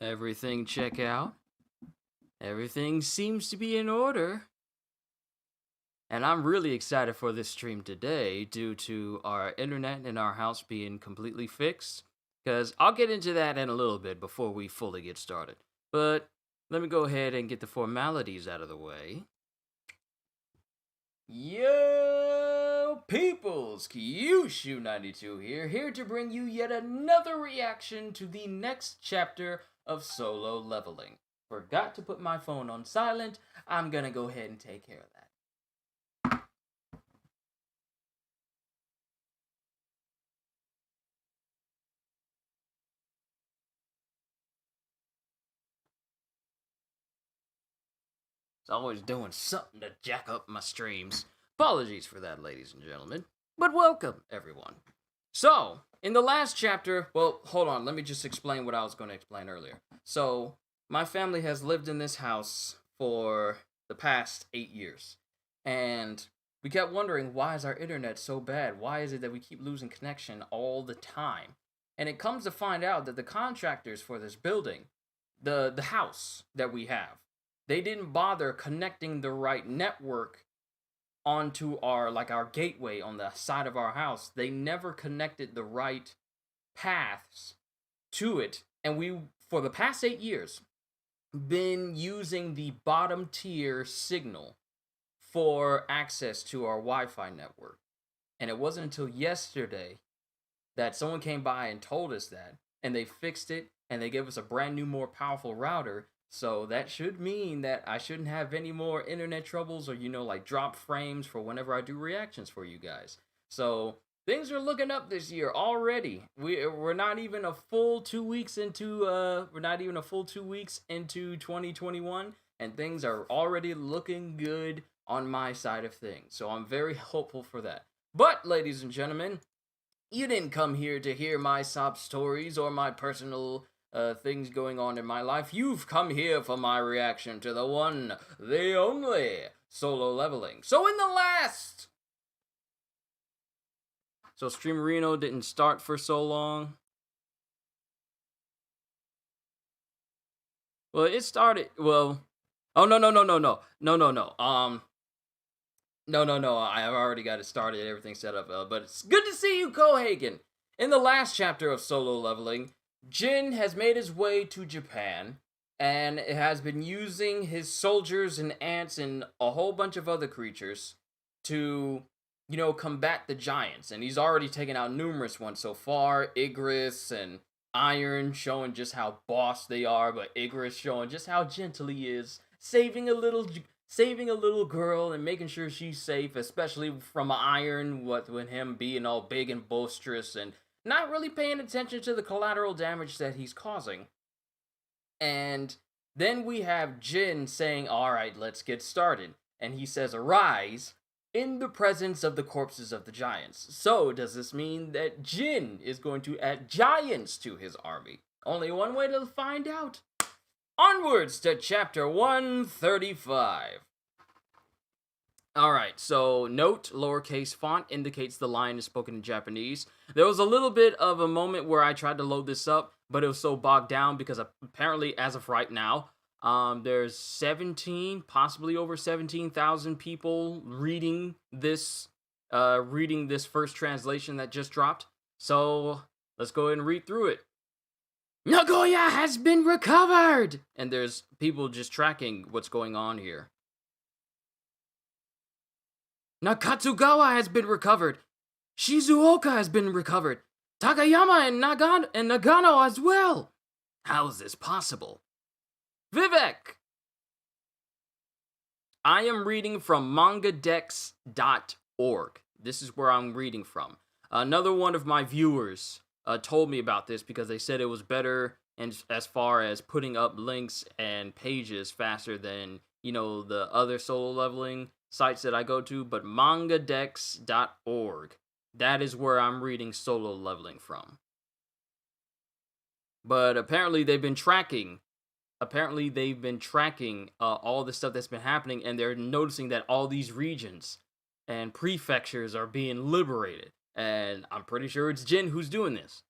Everything check out. Everything seems to be in order. And I'm really excited for this stream today due to our internet in our house being completely fixed. Because I'll get into that in a little bit before we fully get started. But let me go ahead and get the formalities out of the way. Yo, peoples! Kyushu92 here to bring you yet another reaction to the next chapter of Solo Leveling. Forgot to put my phone on silent. I'm gonna go ahead and take care of that. It's always doing something to jack up my streams. Apologies for that, ladies and gentlemen. But welcome, everyone. So, in the last chapter, well, hold on, let me just explain what I was going to explain earlier. So, my family has lived in this house for the past 8 years. And we kept wondering, why is our internet so bad? Why is it that we keep losing connection all the time? And it comes to find out that the contractors for this building, the house that we have, they didn't bother connecting the right network onto our gateway on the side of our house. They never connected the right paths to it, and we, for the past 8 years, been using the bottom tier signal for access to our Wi-Fi network. And it wasn't until yesterday that someone came by and told us that, and they fixed it, and they gave us a brand new, more powerful router. So that should mean that I shouldn't have any more internet troubles or, like drop frames for whenever I do reactions for you guys. So things are looking up this year already. We're not even a full 2 weeks into 2021, and things are already looking good on my side of things. So I'm very hopeful for that. But ladies and gentlemen, you didn't come here to hear my sob stories or my personal things going on in my life. You've come here for my reaction to the one, the only Solo Leveling. So in the last... So Streamerino didn't start for so long. Well, it started... Well... Oh, no. No. I've already got it started, everything set up. But it's good to see you, Kohagen. In the last chapter of Solo Leveling, Jin has made his way to Japan, and has been using his soldiers and ants and a whole bunch of other creatures to, combat the giants. And he's already taken out numerous ones so far. Igris and Iron showing just how boss they are, but Igris showing just how gentle he is, saving a little girl and making sure she's safe, especially from Iron, with him being all big and boisterous and not really paying attention to the collateral damage that he's causing. And then we have Jin saying, alright, let's get started. And he says, arise in the presence of the corpses of the giants. So, does this mean that Jin is going to add giants to his army? Only one way to find out. Onwards to chapter 135. Alright, so note, lowercase font indicates the line is spoken in Japanese. There was a little bit of a moment where I tried to load this up, but it was so bogged down because apparently, as of right now, there's 17, possibly over 17,000 people reading this first translation that just dropped. So, let's go ahead and read through it. Nagoya has been recovered! And there's people just tracking what's going on here. Nakatsugawa has been recovered. Shizuoka has been recovered. Takayama and Nagano as well. How is this possible? Vivek! I am reading from mangadex.org. This is where I'm reading from. Another one of my viewers told me about this because they said it was better and as far as putting up links and pages faster than, the other solo leveling sites that I go to, but mangadex.org. That is where I'm reading Solo Leveling from. But apparently they've been tracking all the stuff that's been happening, and they're noticing that all these regions and prefectures are being liberated. And I'm pretty sure it's Jin who's doing this.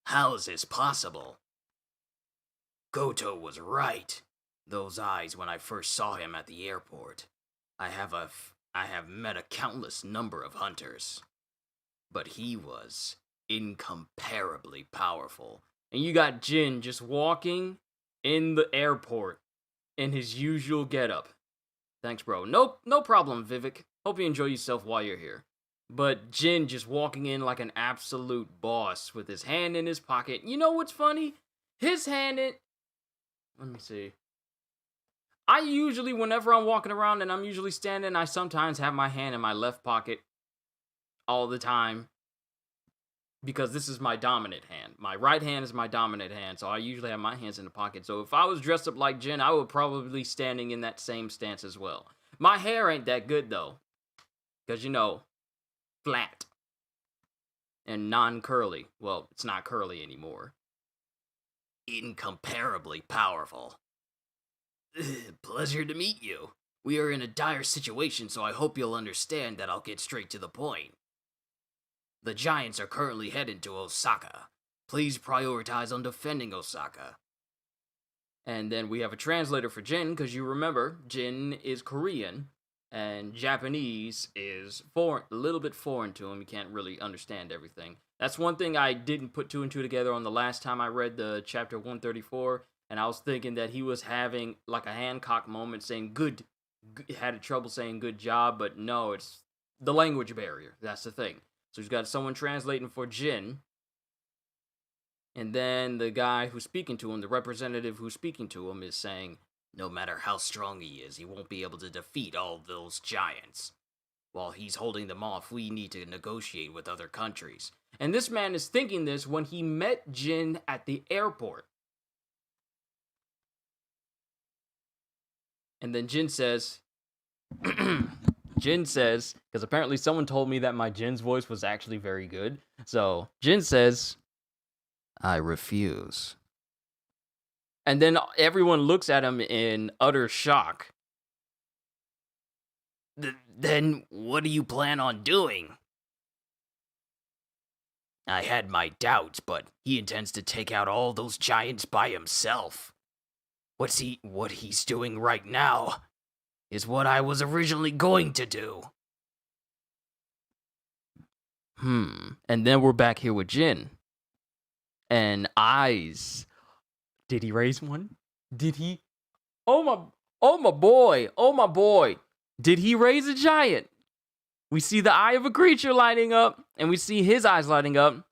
How is this possible? Goto was right. Those eyes when I first saw him at the airport. I have met a countless number of hunters, but he was incomparably powerful. And you got Jin just walking in the airport in his usual getup. Thanks, bro. No problem, Vivek. Hope you enjoy yourself while you're here. But Jin just walking in like an absolute boss with his hand in his pocket. You know what's funny? His hand in... Let me see. I usually, whenever I'm walking around and I'm usually standing, I sometimes have my hand in my left pocket all the time. Because this is my dominant hand. My right hand is my dominant hand, so I usually have my hands in the pocket. So if I was dressed up like Jin, I would probably be standing in that same stance as well. My hair ain't that good, though. Because, you know, flat. And non-curly. Well, it's not curly anymore. Incomparably powerful. Pleasure to meet you. We are in a dire situation, so I hope you'll understand that I'll get straight to the point. The Giants are currently headed to Osaka. Please prioritize on defending Osaka. And then we have a translator for Jin, because you remember, Jin is Korean, and Japanese is foreign, a little bit foreign to him. You can't really understand everything. That's one thing I didn't put two and two together on the last time I read the chapter 134, and I was thinking that he was having like a Hancock moment saying had trouble saying good job, but no, it's the language barrier. That's the thing. So he's got someone translating for Jin. And then the guy who's speaking to him, the representative who's speaking to him, is saying, no matter how strong he is, he won't be able to defeat all those giants. While he's holding them off, we need to negotiate with other countries. And this man is thinking this when he met Jin at the airport. And then Jin says... Jin says, because apparently someone told me that my Jin's voice was actually very good. So, Jin says, I refuse. And then everyone looks at him in utter shock. Then what do you plan on doing? I had my doubts, but he intends to take out all those giants by himself. What he's doing right now is what I was originally going to do. And then we're back here with Jin. And eyes. Did he raise one? Did he? Oh my boy. Did he raise a giant? We see the eye of a creature lighting up, and we see his eyes lighting up.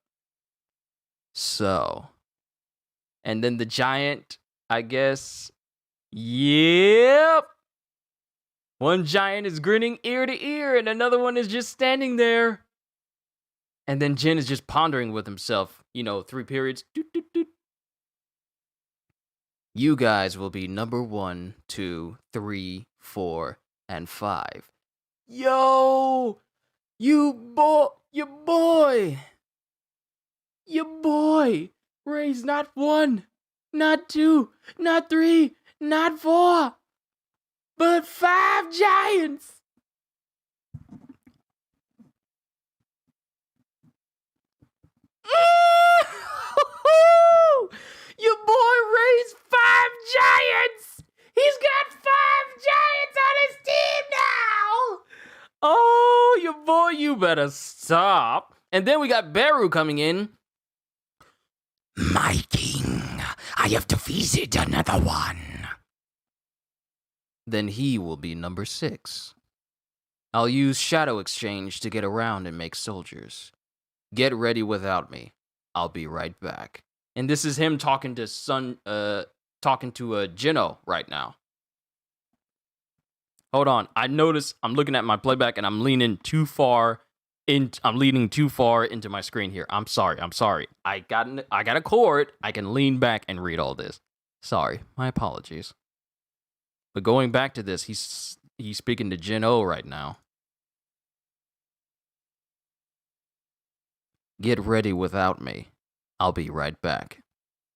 So. And then the giant, I guess. Yep. One giant is grinning ear to ear, and another one is just standing there. And then Jin is just pondering with himself. You know, 3 periods. Doot, doot, doot. You guys will be number 1, 2, 3, 4, and 5. Yo! Your boy! Raised not 1, not 2, not 3, not 4. But 5 giants! Your boy raised 5 giants! He's got 5 giants on his team now! Oh, your boy, you better stop. And then we got Beru coming in. My king, I have defeated another one. Then he will be number 6. I'll use Shadow Exchange to get around and make soldiers. Get ready without me. I'll be right back. And this is him talking to Jino right now. Hold on. I notice I'm looking at my playback and I'm leaning too far into my screen here. I'm sorry. I got a cord. I can lean back and read all this. Sorry. My apologies. But going back to this, he's speaking to Jin-O right now. Get ready without me. I'll be right back.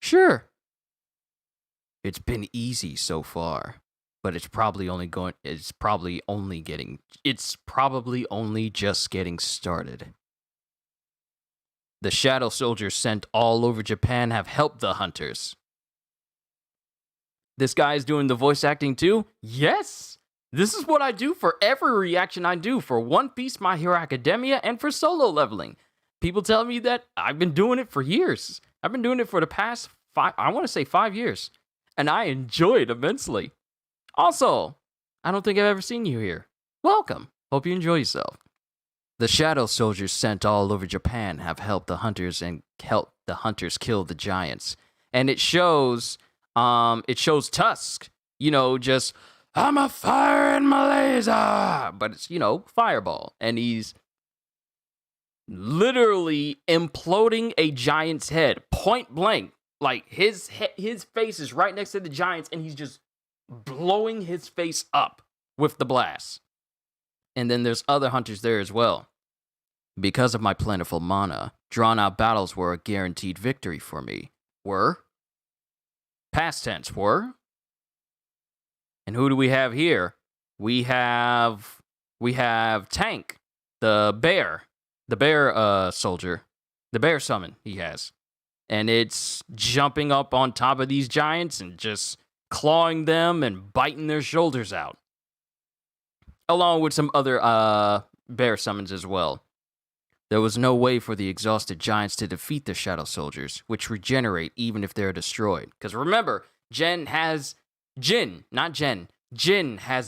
Sure. It's been easy so far, but it's probably only just getting started. The shadow soldiers sent all over Japan have helped the hunters. This guy is doing the voice acting too? Yes! This is what I do for every reaction I do for One Piece, My Hero Academia, and for solo leveling. People tell me that I've been doing it for years. I've been doing it for the past 5 years. And I enjoy it immensely. Also, I don't think I've ever seen you here. Welcome. Hope you enjoy yourself. The shadow soldiers sent all over Japan have helped the hunters kill the giants. And it shows Tusk, just I'm a fire in my laser, but it's, Fireball. And he's literally imploding a giant's head, point blank. Like, his face is right next to the giant's, and he's just blowing his face up with the blast. And then there's other hunters there as well. Because of my plentiful mana, drawn-out battles were a guaranteed victory for me. Were? Past tense, were? And who do we have here? We have Tank, the bear soldier, the bear summon he has. And it's jumping up on top of these giants and just clawing them and biting their shoulders out. Along with some other bear summons as well. There was no way for the exhausted giants to defeat the shadow soldiers, which regenerate even if they're destroyed. Because remember, Jin has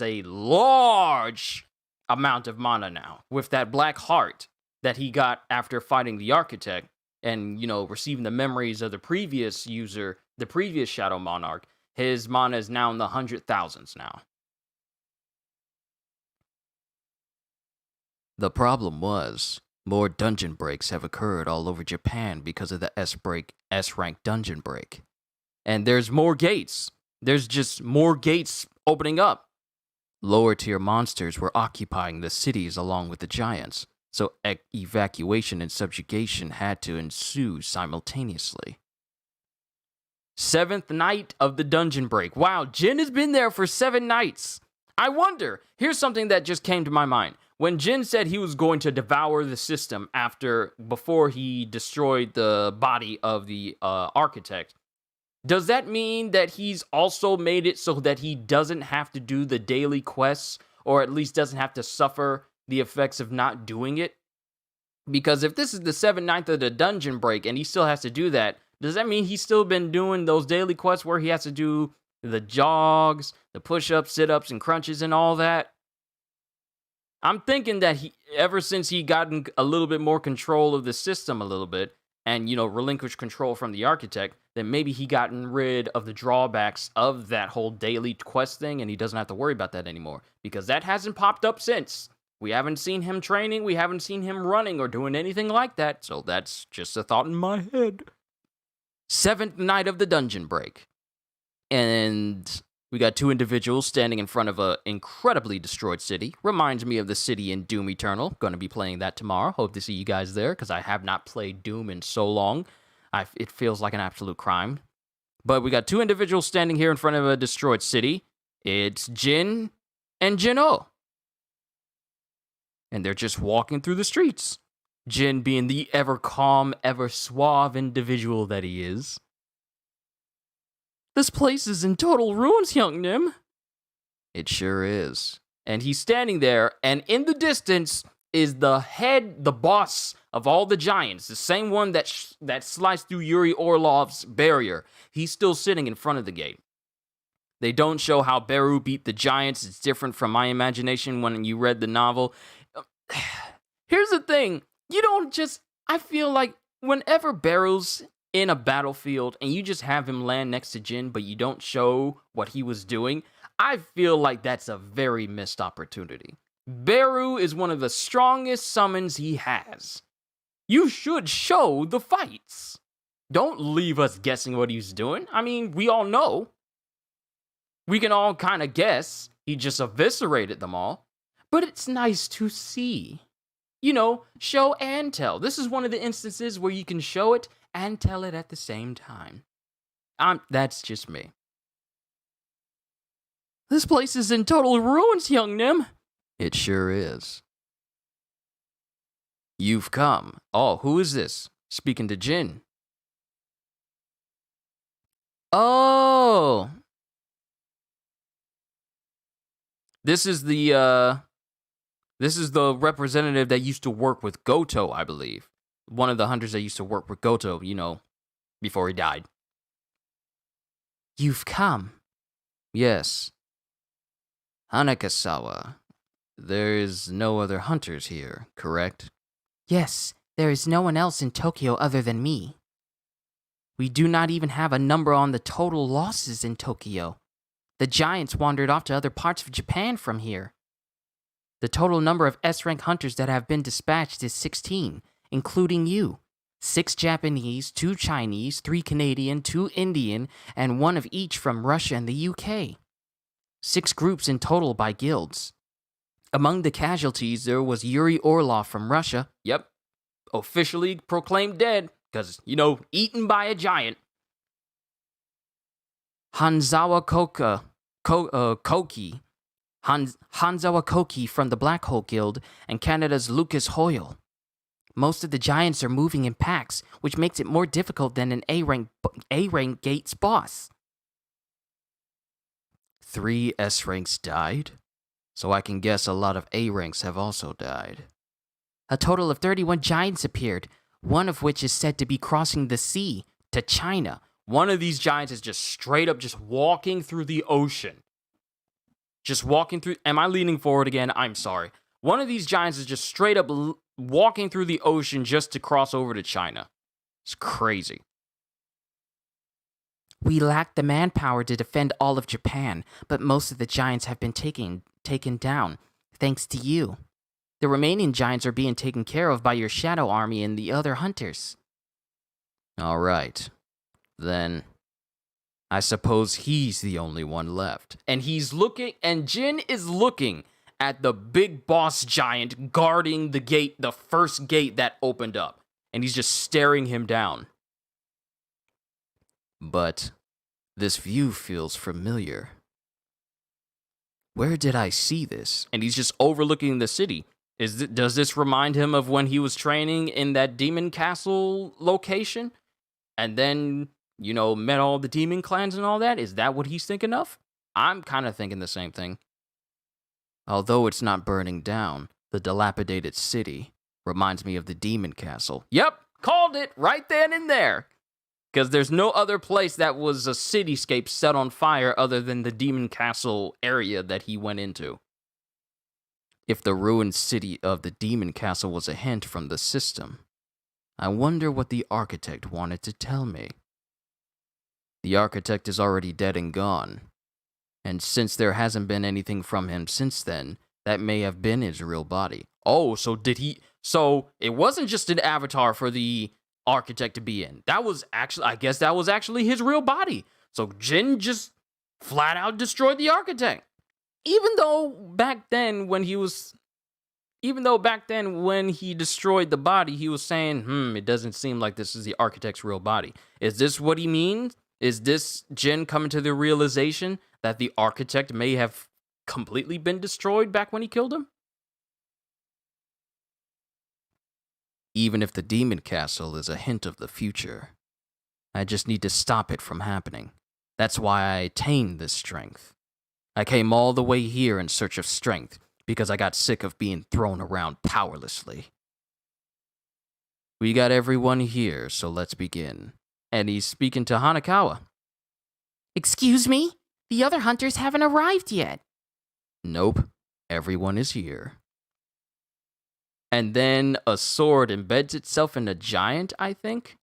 a large amount of mana now. With that black heart that he got after fighting the architect and, receiving the memories of the previous user, the previous Shadow Monarch, his mana is now in the 100,000s now. The problem was, more dungeon breaks have occurred all over Japan because of the S-rank dungeon break. And there's more gates. There's just more gates opening up. Lower tier monsters were occupying the cities along with the giants, so evacuation and subjugation had to ensue simultaneously. 7th night of the dungeon break. Wow, Jin has been there for 7 nights. I wonder, here's something that just came to my mind. When Jin said he was going to devour the system before he destroyed the body of the architect, does that mean that he's also made it so that he doesn't have to do the daily quests, or at least doesn't have to suffer the effects of not doing it? Because if this is the 7th night of the dungeon break and he still has to do that, does that mean he's still been doing those daily quests where he has to do the jogs, the push-ups, sit-ups, and crunches and all that? I'm thinking that ever since he gotten a little bit more control of the system a little bit, and, relinquished control from the architect, then maybe he gotten rid of the drawbacks of that whole daily quest thing, and he doesn't have to worry about that anymore. Because that hasn't popped up since. We haven't seen him training, we haven't seen him running or doing anything like that, so that's just a thought in my head. 7th night of the dungeon break. And we got 2 individuals standing in front of an incredibly destroyed city. Reminds me of the city in Doom Eternal. Going to be playing that tomorrow. Hope to see you guys there, because I have not played Doom in so long. It feels like an absolute crime. But we got 2 individuals standing here in front of a destroyed city. It's Jin and Jin-O. And they're just walking through the streets. Jin being the ever calm, ever suave individual that he is. This place is in total ruins, young Nim. It sure is. And he's standing there, and in the distance is the boss of all the giants, the same one that sliced through Yuri Orlov's barrier. He's still sitting in front of the gate. They don't show how Beru beat the giants. It's different from my imagination when you read the novel. Here's the thing. I feel like whenever Beru's in a battlefield and you just have him land next to Jin, but you don't show what he was doing, I feel like that's a very missed opportunity. Beru is one of the strongest summons he has. You should show the fights. Don't leave us guessing what he's doing. I mean, we all know. We can all kind of guess. He just eviscerated them all. But it's nice to see. Show and tell. This is one of the instances where you can show it and tell it at the same time. That's just me. This place is in total ruins, young Nim. It sure is. You've come. Oh, who is this? Speaking to Jin. Oh, This is the representative that used to work with Goto, I believe. One of the hunters that used to work with Goto, before he died. You've come. Yes. Hanakasawa, there is no other hunters here, correct? Yes, there is no one else in Tokyo other than me. We do not even have a number on the total losses in Tokyo. The giants wandered off to other parts of Japan from here. The total number of S-rank hunters that have been dispatched is 16, including you. 6 Japanese, 2 Chinese, 3 Canadian, 2 Indian, and 1 of each from Russia and the UK. 6 groups in total by guilds. Among the casualties, there was Yuri Orlov from Russia. Yep, officially proclaimed dead, because, eaten by a giant. Hanzawa Koki. Hanzawa Koki from the Black Hole Guild, and Canada's Lucas Hoyle. Most of the giants are moving in packs, which makes it more difficult than an A-rank gate's boss. 3 S-ranks died? So I can guess a lot of A-ranks have also died. A total of 31 giants appeared, one of which is said to be crossing the sea to China. One of these giants is just straight up just walking through the ocean. Just walking through... Am I leaning forward again? I'm sorry. One of these giants is just straight up walking through the ocean just to cross over to China. It's crazy. We lack the manpower to defend all of Japan, but most of the giants have been taken down, thanks to you. The remaining giants are being taken care of by your shadow army and the other hunters. All right. Then I suppose he's the only one left. And Jin is looking at the big boss giant guarding the gate, the first gate that opened up. And he's just staring him down. But this view feels familiar. Where did I see this? And he's just overlooking the city. Does this remind him of when he was training in that demon castle location? And then, met all the demon clans and all that? Is that what he's thinking of? I'm kind of thinking the same thing. Although it's not burning down, the dilapidated city reminds me of the demon castle. Yep, called it right then and there. Because there's no other place that was a cityscape set on fire other than the demon castle area that he went into. If the ruined city of the demon castle was a hint from the system, I wonder what the architect wanted to tell me. The architect is already dead and gone, and since there hasn't been anything from him since then, that may have been his real body. Oh, so it wasn't just an avatar for the architect to be in. I guess that was actually his real body. So Jin just flat out destroyed the architect. Even though back then when he destroyed the body, he was saying, it doesn't seem like this is the architect's real body. Is this what he means? Is this Jin coming to the realization that the architect may have completely been destroyed back when he killed him? Even if the demon castle is a hint of the future, I just need to stop it from happening. That's why I attained this strength. I came all the way here in search of strength because I got sick of being thrown around powerlessly. We got everyone here, so let's begin. And he's speaking to Hanakawa. Excuse me? The other hunters haven't arrived yet. Nope, everyone is here. And then a sword embeds itself in a giant, I think?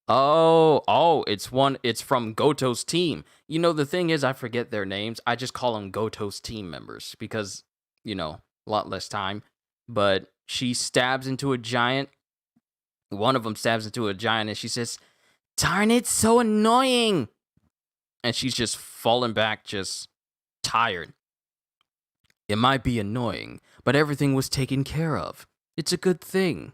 Oh, it's from Goto's team. The thing is, I forget their names. I just call them Goto's team members because, a lot less time. But she stabs into a giant. One of them stabs into a giant and she says, "Darn it, so annoying." And she's just falling back, just tired. It might be annoying, but everything was taken care of. It's a good thing.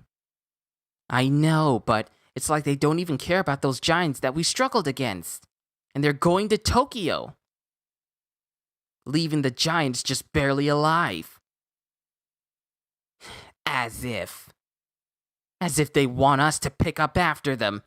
I know, but it's like they don't even care about those giants that we struggled against. And they're going to Tokyo, leaving the giants just barely alive. As if they want us to pick up after them.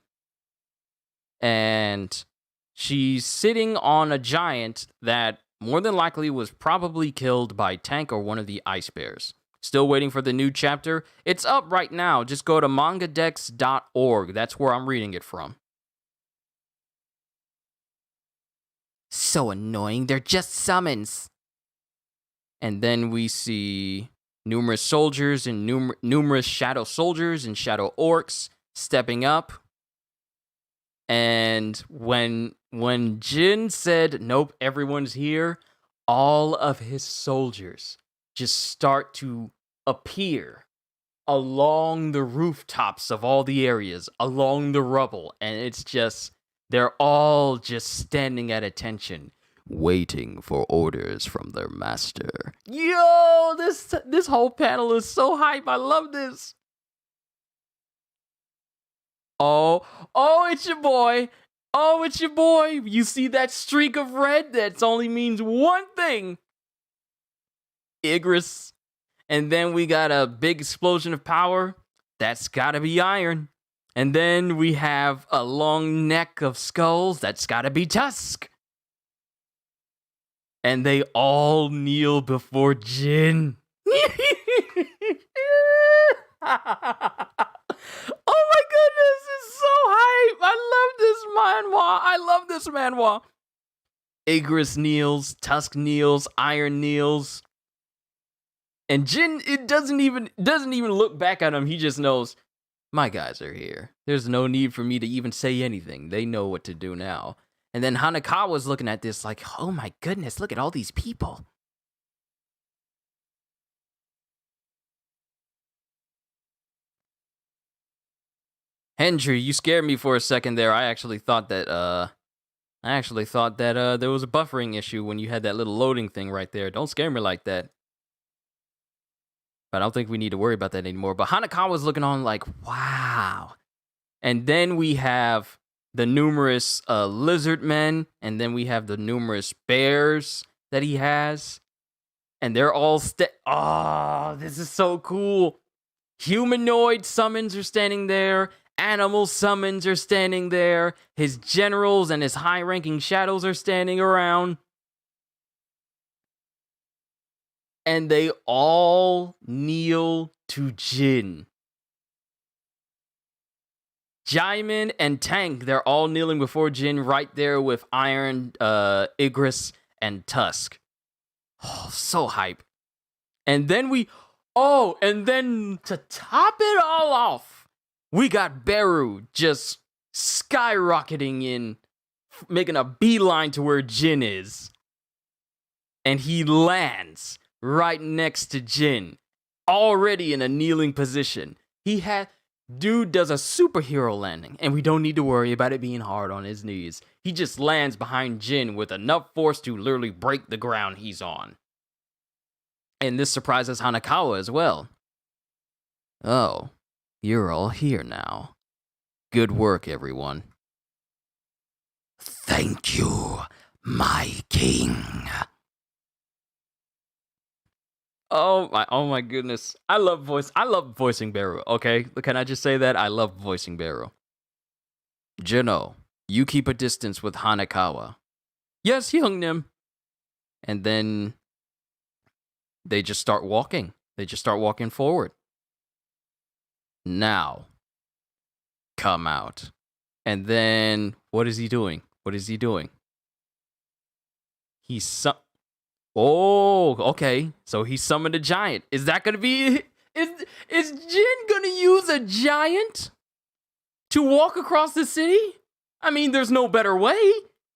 And she's sitting on a giant that more than likely was probably killed by Tank or one of the Ice Bears. Still waiting for the new chapter? It's up right now. Just go to mangadex.org. That's where I'm reading it from. So annoying. They're just summons. And then we see numerous soldiers and numerous shadow soldiers and shadow orcs stepping up. And when Jin said, nope, everyone's here, all of his soldiers just start to appear along the rooftops of all the areas, along the rubble. And it's just, they're all just standing at attention, waiting for orders from their master. Yo, this whole panel is so hype. I love this. Oh, it's your boy. Oh, it's your boy. You see that streak of red? That only means one thing. Igris. And then we got a big explosion of power. That's gotta be iron. And then we have a long neck of skulls. That's gotta be Tusk. And they all kneel before Jin. Oh my goodness, it's so hype. I love this manhwa. Igris kneels, Tusk kneels, Iron kneels. And Jin, it doesn't even look back at him. He just knows, my guys are here. There's no need for me to even say anything. They know what to do now. And then Hanakawa's looking at this like, oh my goodness, look at all these people. Hendry, you scared me for a second there. I actually thought that there was a buffering issue when you had that little loading thing right there. Don't scare me like that. But I don't think we need to worry about that anymore. But Hanakawa's looking on like, wow. And then we have the numerous lizard men, and then we have the numerous bears that he has. And they're all this is so cool. Humanoid summons are standing there. Animal summons are standing there. His generals and his high-ranking shadows are standing around. And they all kneel to Jin. Jaimin and Tank, they're all kneeling before Jin right there with Iron, Igris, and Tusk. Oh, so hype. And then to top it all off, we got Beru just skyrocketing in, making a beeline to where Jin is. And he lands right next to Jin, already in a kneeling position. Dude does a superhero landing, and we don't need to worry about it being hard on his knees. He just lands behind Jin with enough force to literally break the ground he's on. And this surprises Hanakawa as well. Oh, you're all here now. Good work, everyone. Thank you, my king. Oh my goodness. I love voicing Beru, okay? Can I just say that? I love voicing Beru. Jino, you keep a distance with Hanakawa. Yes, Hyungnim. And then they just start walking. They just start walking forward. Now, come out. And then, what is he doing? Oh, okay. So he summoned a giant. Is that gonna be... Is Jin gonna use a giant to walk across the city? I mean, there's no better way.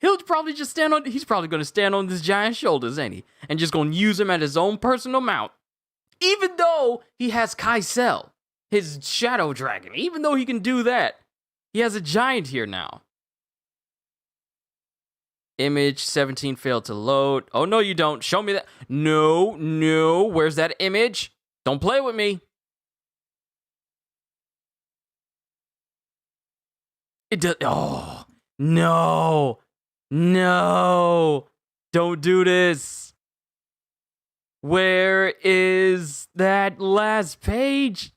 He's probably gonna stand on this giant's shoulders, ain't he? And just gonna use him at his own personal mount. Even though he has Kaisel, his shadow dragon. Even though he can do that, he has a giant here now. Image 17 failed to load. Oh, no, you don't. Show me that. No. Where's that image? Don't play with me. It does. Oh, no. Don't do this. Where is that last page?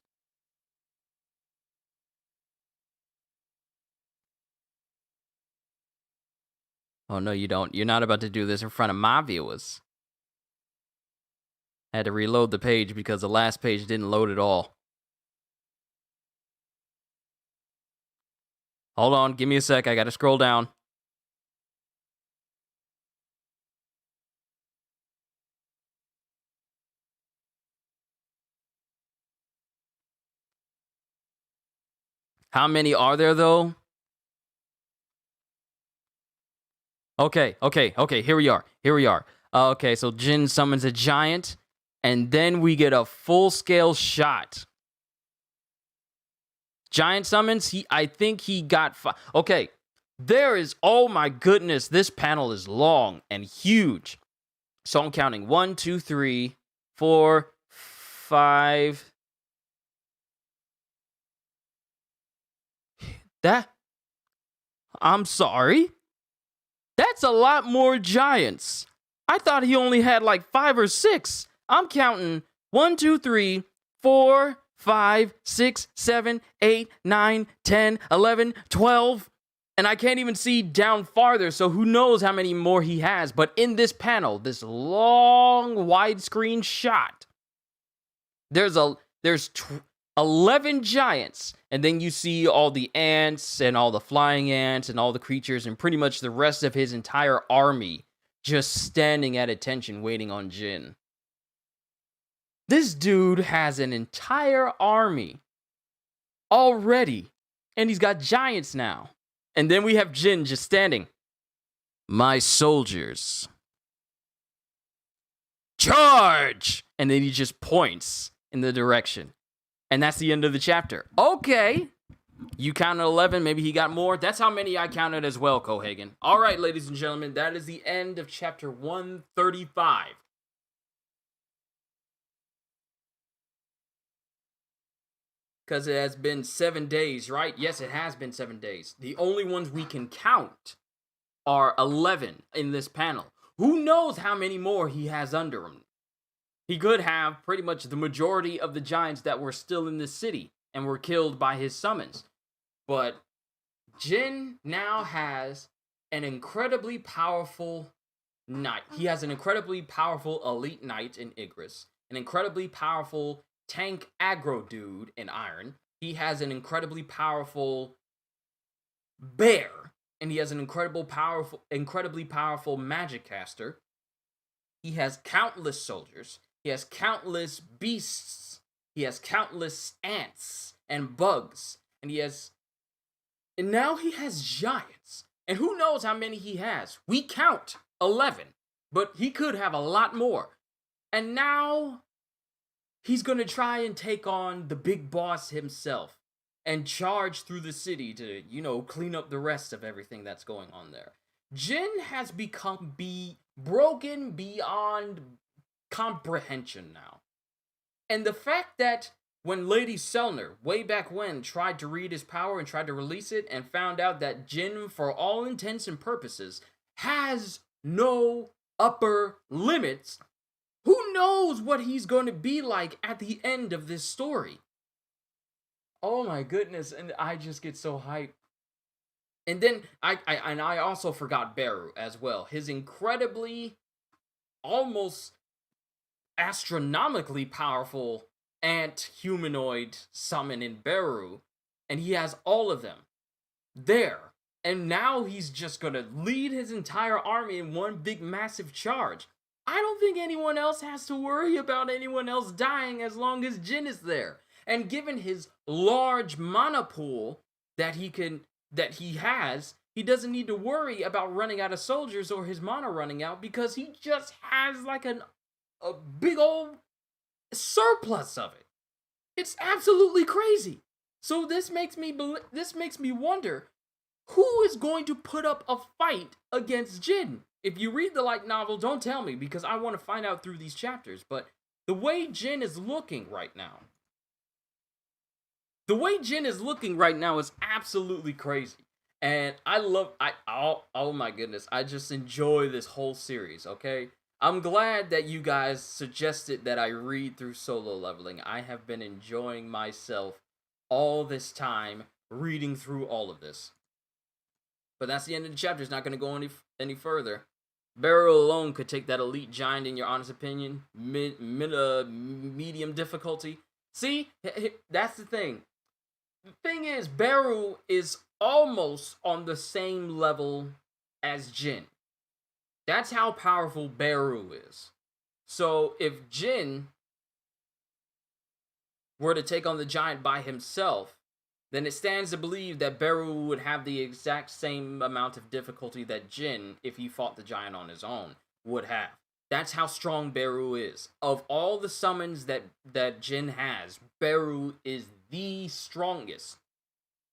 Oh, no, you don't. You're not about to do this in front of my viewers. I had to reload the page because the last page didn't load at all. Hold on, give me a sec. I gotta scroll down. How many are there, though? Okay. Here we are. Okay, so Jin summons a giant, and then we get a full-scale shot. Giant summons, I think he got okay, oh my goodness, this panel is long and huge. So I'm counting 1, 2, 3, 4, 5. I'm sorry? That's a lot more giants. I thought he only had like 5 or 6. I'm counting 1, 2, 3, 4, 5, 6, 7, 8, 9, 10, 11, 12. And I can't even see down farther, so who knows how many more he has. But in this panel, this long widescreen shot, there's 11 giants, and then you see all the ants and all the flying ants and all the creatures and pretty much the rest of his entire army just standing at attention waiting on Jin. This dude has an entire army already, and he's got giants now. And then we have Jin just standing. My soldiers, charge! And then he just points in the direction. And that's the end of the chapter. Okay. You counted 11. Maybe he got more. That's how many I counted as well, Cohagen. All right, ladies and gentlemen. That is the end of chapter 135. Because it has been 7 days, right? Yes, it has been 7 days. The only ones we can count are 11 in this panel. Who knows how many more he has under him? He could have pretty much the majority of the giants that were still in this city and were killed by his summons. But Jin now has an incredibly powerful knight. He has an incredibly powerful elite knight in Igris, an incredibly powerful tank aggro dude in Iron. He has an incredibly powerful bear, and he has an incredibly powerful magic caster. He has countless soldiers. He has countless beasts. He has countless ants and bugs. And now he has giants. And who knows how many he has? We count 11, but he could have a lot more. And now he's going to try and take on the big boss himself and charge through the city to, clean up the rest of everything that's going on there. Jin has become broken beyond comprehension now. And the fact that when Lady Selner, way back when, tried to read his power and tried to release it and found out that Jin, for all intents and purposes, has no upper limits, who knows what he's going to be like at the end of this story? Oh my goodness, and I just get so hyped. And then I also forgot Beru as well. His incredibly, almost astronomically powerful ant humanoid summon in Beru, and he has all of them there. And now he's just gonna lead his entire army in one big massive charge. I don't think anyone else has to worry about anyone else dying as long as Jin is there. And given his large mana pool that he has, he doesn't need to worry about running out of soldiers or his mana running out because he just has like a big old surplus of it. It's absolutely crazy. So this makes me wonder, who is going to put up a fight against Jin? If you read the light novel, don't tell me because I want to find out through these chapters. But the way Jin is looking right now, is absolutely crazy. And oh my goodness, I just enjoy this whole series, okay? I'm glad that you guys suggested that I read through Solo Leveling. I have been enjoying myself all this time reading through all of this. But that's the end of the chapter. It's not going to go any further. Beru alone could take that elite giant, in your honest opinion. Medium difficulty. See, that's the thing. The thing is, Beru is almost on the same level as Jin. That's how powerful Beru is. So if Jin were to take on the giant by himself, then it stands to believe that Beru would have the exact same amount of difficulty that Jin, if he fought the giant on his own, would have. That's how strong Beru is. Of all the summons that Jin has, Beru is the strongest.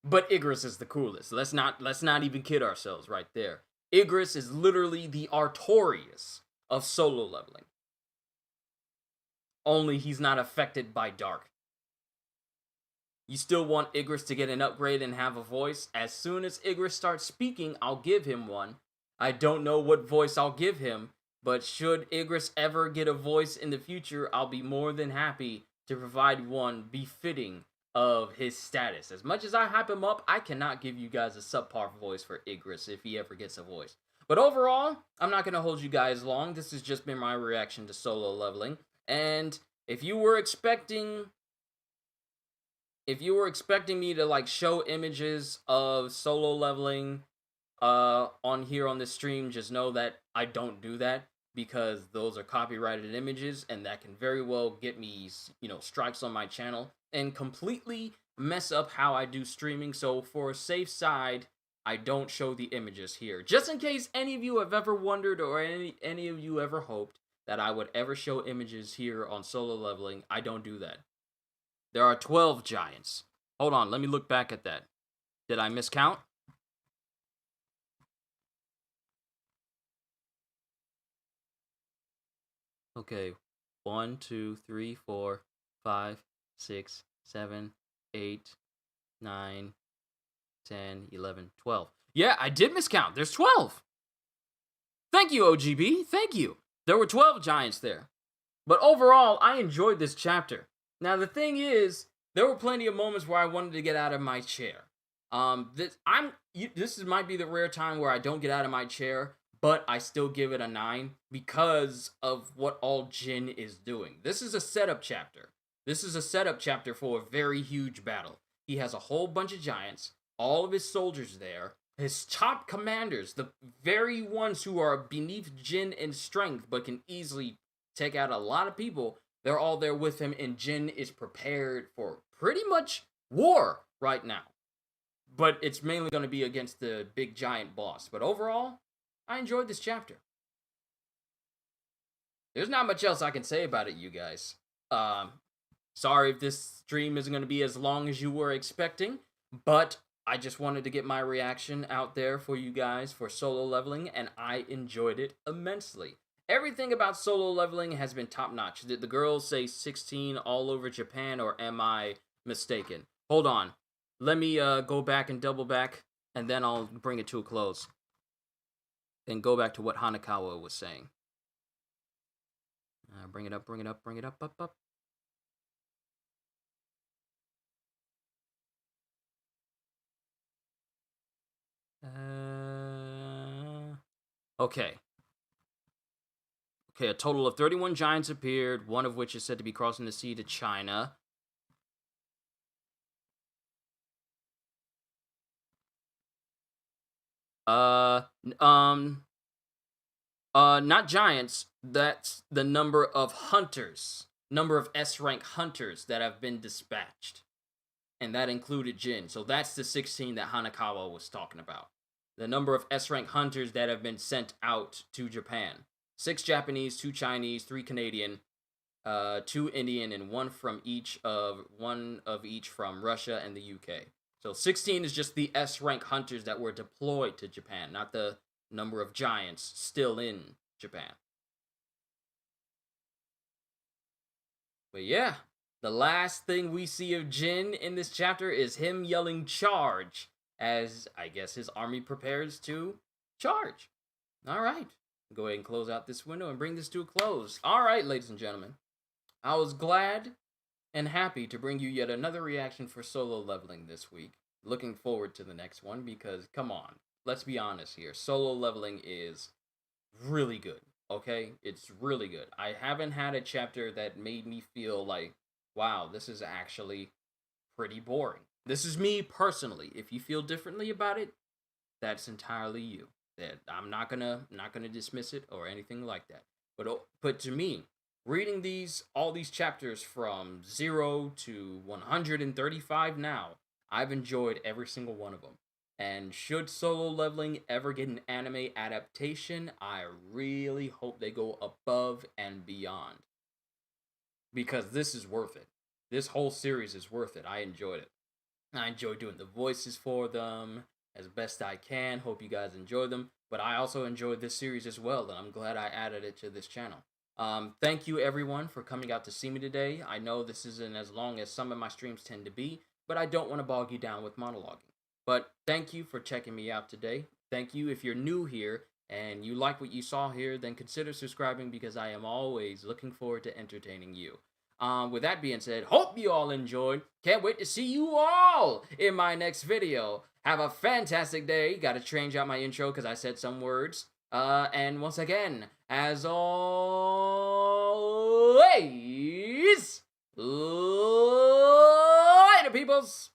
But Igris is the coolest. Let's not even kid ourselves right there. Igris is literally the Artorias of solo leveling. Only he's not affected by dark. You still want Igris to get an upgrade and have a voice? As soon as Igris starts speaking, I'll give him one. I don't know what voice I'll give him, but should Igris ever get a voice in the future, I'll be more than happy to provide one befitting of his status. As much as I hype him up, I cannot give you guys a subpar voice for Igris if he ever gets a voice. But overall, I'm not going to hold you guys long. This has just been my reaction to solo leveling. And if you were expecting me to like show images of solo leveling on here on this stream, just know that I don't do that, because those are copyrighted images, and that can very well get me, strikes on my channel and completely mess up how I do streaming. So for a safe side, I don't show the images here, just in case any of you have ever wondered, or any of you ever hoped that I would ever show images here on solo leveling. I don't do that. There are 12 giants. Hold on, let me look back at that. Did I miscount? Okay, 1, 2, 3, 4, 5, 6, 7, 8, 9, 10, 11, 12. Yeah, I did miscount. There's 12. Thank you, OGB. Thank you. There were 12 giants there. But overall, I enjoyed this chapter. Now, the thing is, there were plenty of moments where I wanted to get out of my chair. This might be the rare time where I don't get out of my chair, but I still give it a 9 because of what all Jin is doing. This is a setup chapter. This is a setup chapter for a very huge battle. He has a whole bunch of giants, all of his soldiers there, his top commanders, the very ones who are beneath Jin in strength but can easily take out a lot of people. They're all there with him, and Jin is prepared for pretty much war right now. But it's mainly going to be against the big giant boss. But overall, I enjoyed this chapter. There's not much else I can say about it, you guys. Sorry if this stream isn't going to be as long as you were expecting, but I just wanted to get my reaction out there for you guys for solo leveling, and I enjoyed it immensely. Everything about solo leveling has been top-notch. Did the girls say 16 all over Japan, or am I mistaken? Hold on. Let me go back and double back, and then I'll bring it to a close. And go back to what Hanakawa was saying. Bring it up, up. Okay. Okay, a total of 31 giants appeared, one of which is said to be crossing the sea to China. Not giants, that's the number of hunters, number of S-rank hunters that have been dispatched. And that included Jin, so that's the 16 that Hanakawa was talking about. The number of S-rank hunters that have been sent out to Japan. 6 Japanese, 2 Chinese, 3 Canadian, 2 Indian, and one of each from Russia and the UK. So 16 is just the S-rank hunters that were deployed to Japan, not the number of giants still in Japan. But yeah, the last thing we see of Jin in this chapter is him yelling "charge" as, I guess, his army prepares to charge. Alright, go ahead and close out this window and bring this to a close. Alright, ladies and gentlemen, I was glad and happy to bring you yet another reaction for solo leveling this week. Looking forward to the next one because, come on, let's be honest here. Solo leveling is really good. Okay, it's really good. I haven't had a chapter that made me feel like, wow, this is actually pretty boring. This is me personally. If you feel differently about it, that's entirely you. That I'm not gonna dismiss it or anything like that. But to me, reading all these chapters from 0 to 135 now, I've enjoyed every single one of them. And should Solo Leveling ever get an anime adaptation, I really hope they go above and beyond, because this is worth it. This whole series is worth it. I enjoyed it. I enjoy doing the voices for them as best I can. Hope you guys enjoy them. But I also enjoyed this series as well, and I'm glad I added it to this channel. Thank you everyone for coming out to see me today. I know this isn't as long as some of my streams tend to be, but I don't want to bog you down with monologuing. But thank you for checking me out today. Thank you. If you're new here and you like what you saw here, then consider subscribing, because I am always looking forward to entertaining you. With that being said, hope you all enjoyed. Can't wait to see you all in my next video. Have a fantastic day. Gotta change out my intro because I said some words. And once again, as always, later, peoples.